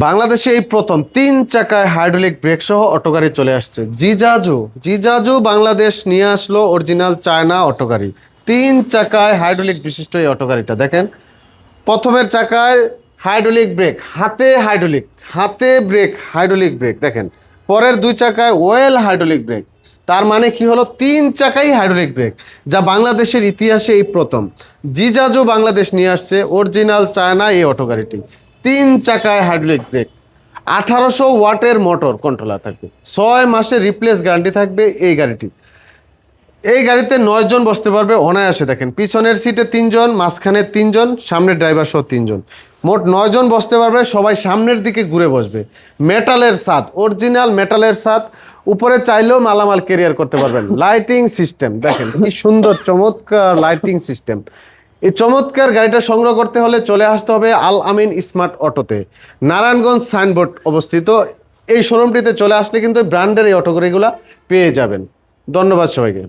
বাংলাদেশে এই প্রথম 3 চাকায় হাইড্রোলিক ব্রেক সহ অটো গাড়ি চলে আসছে। জিজাজু বাংলাদেশ নিয়ে আসলো অরিজিনাল চায়না অটো গাড়ি। 3 চাকায় হাইড্রোলিক বিশিষ্ট এই অটো গাড়িটা দেখেন। প্রথমের চাকায় হাইড্রোলিক ব্রেক, হাতে ব্রেক, হাইড্রোলিক ব্রেক দেখেন। পরের 2 চাকায় ওয়েল হাইড্রোলিক ব্রেক। তার মানে কি হলো, 3 চাকাই হাইড্রোলিক ব্রেক, যা বাংলাদেশের ইতিহাসে এই প্রথম। জিজাজু বাংলাদেশ নিয়ে আসছে অরিজিনাল চায়না এই অটো গাড়িটি। 3 চাকায় হাইড্রোলিক ব্রেক, 1800 ওয়াটের মোটর কন্ট্রোলার থাকবে, 6 মাসের রিপ্লেস গ্যারান্টি থাকবে এই গাড়িটি। এই গাড়িতে 9 জন বসতে পারবে অনায়াসে। দেখেন, পিছনের সিটে 3 জন, মাঝখানে 3 জন, সামনের ড্রাইভার সহ 3 জন, মোট 9 জন বসতে পারবে। সবাই সামনের দিকে ঘুরে বসবে। মেটালের ছাদ, অরিজিনাল মেটালের ছাদ, উপরে চাইলেও মালামাল ক্যারিয়ার করতে পারবেন। লাইটিং সিস্টেম দেখেন কি সুন্দর, চমৎকার লাইটিং সিস্টেম। এই চমৎকার গাড়িটা সংগ্রহ করতে হলে চলে আসতে হবে আল আমিন স্মার্ট অটোতে। নারায়ণগঞ্জ সাইনবোর্ড অবস্থিত। এই শোরুমটিতে চলে আসলে কিন্তু ব্র্যান্ডের এই অটো গাড়িগুলো পেয়ে যাবেন। ধন্যবাদ সবাইকে।